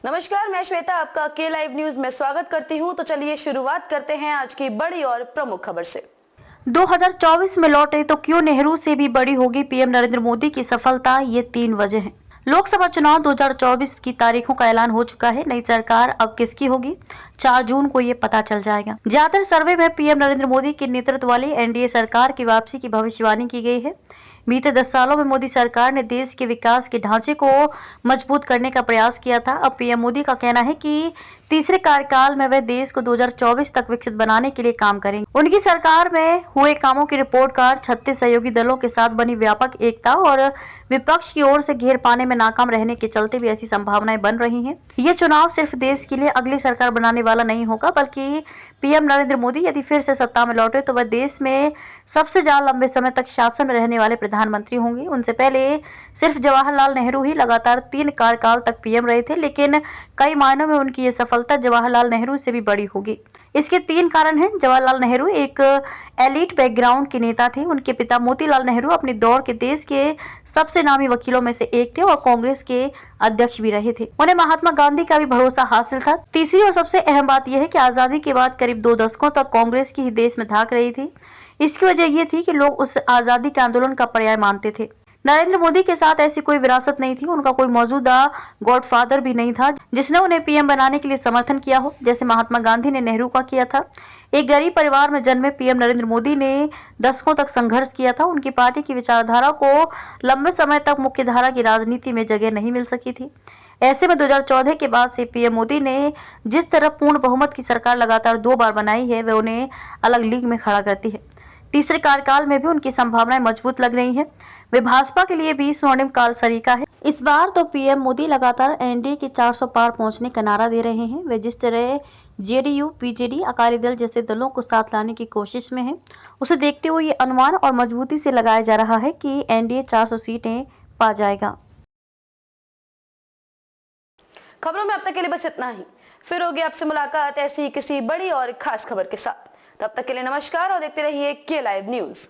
नमस्कार, मैं श्वेता आपका के लाइव न्यूज में स्वागत करती हूं। तो चलिए शुरुआत करते हैं आज की बड़ी और प्रमुख खबर से। 2024 में लौटे तो क्यों नेहरू से भी बड़ी होगी पीएम नरेंद्र मोदी की सफलता, ये 3 वजह हैं। लोकसभा चुनाव 2024 की तारीखों का ऐलान हो चुका है। नई सरकार अब किसकी होगी, 4 जून को ये पता चल जाएगा। ज्यादातर सर्वे में पीएम नरेंद्र मोदी के नेतृत्व वाली एनडीए सरकार की वापसी की भविष्यवाणी की गई है। बीते 10 सालों में मोदी सरकार ने देश के विकास के ढांचे को मजबूत करने का प्रयास किया था। अब पीएम मोदी का कहना है कि तीसरे कार्यकाल में वे देश को 2024 तक विकसित बनाने के लिए काम करेंगे। उनकी सरकार में हुए कामों की रिपोर्ट कार्ड 36 सहयोगी दलों के साथ बनी व्यापक एकता और विपक्ष की ओर से घेर पाने में नाकाम रहने के चलते भी ऐसी संभावनाएं बन रही हैं। ये चुनाव सिर्फ देश के लिए अगली सरकार बनाने वाला नहीं होगा, बल्कि पीएम नरेंद्र मोदी यदि फिर से सत्ता में लौटे तो वह देश में सबसे ज्यादा लंबे समय तक शासन में रहने वाले प्रधानमंत्री होंगे। उनसे पहले सिर्फ जवाहरलाल नेहरू ही लगातार 3 कार्यकाल तक पीएम रहे थे, लेकिन कई मायनों में उनकी ये सफलता जवाहरलाल नेहरू से भी बड़ी होगी। इसके 3 कारण हैं। जवाहरलाल नेहरू एक एलीट बैकग्राउंड के नेता थे। उनके पिता मोतीलाल नेहरू अपने दौर के देश के सबसे नामी वकीलों में से एक थे और कांग्रेस के अध्यक्ष भी रहे थे। उन्हें महात्मा गांधी का भी भरोसा हासिल था। तीसरी और सबसे अहम बात यह है कि आजादी के बाद करीब 2 दशकों तक कांग्रेस की ही देश में धाक रही थी। इसकी वजह यह थी कि लोग उस आजादी के आंदोलन का पर्याय मानते थे। नरेंद्र मोदी के साथ ऐसी कोई विरासत नहीं थी। उनका कोई मौजूदा गॉडफादर भी नहीं था जिसने उन्हें पीएम बनाने के लिए समर्थन किया हो, जैसे महात्मा गांधी ने नेहरू का किया था। एक गरीब परिवार में जन्मे पीएम नरेंद्र मोदी ने दशकों तक संघर्ष किया था। उनकी पार्टी की विचारधारा को लंबे समय तक मुख्यधारा की राजनीति में जगह नहीं मिल सकी थी। ऐसे में 2014 के बाद से पीएम मोदी ने जिस तरह पूर्ण बहुमत की सरकार लगातार 2 बार बनाई है, वह उन्हें अलग लीग में खड़ा करती है। तीसरे कार्यकाल में भी उनकी संभावनाएं मजबूत लग रही हैं। वे भाजपा के लिए भी स्वर्णिम काल सरीका है। इस बार तो पीएम मोदी लगातार एनडीए के 400 पार पहुंचने का नारा दे रहे हैं। वे जिस तरह जेडीयू, बीजेडी, अकाली दल जैसे दलों को साथ लाने की कोशिश में है, उसे देखते हुए ये अनुमान और मजबूती से लगाया जा रहा है कि एनडीए 400 सीटें पा जाएगा। खबरों में अब तक के लिए बस इतना ही। फिर होगी आपसे मुलाकात ऐसी किसी बड़ी और खास खबर के साथ। तब तक के लिए नमस्कार और देखते रहिए के लाइव न्यूज।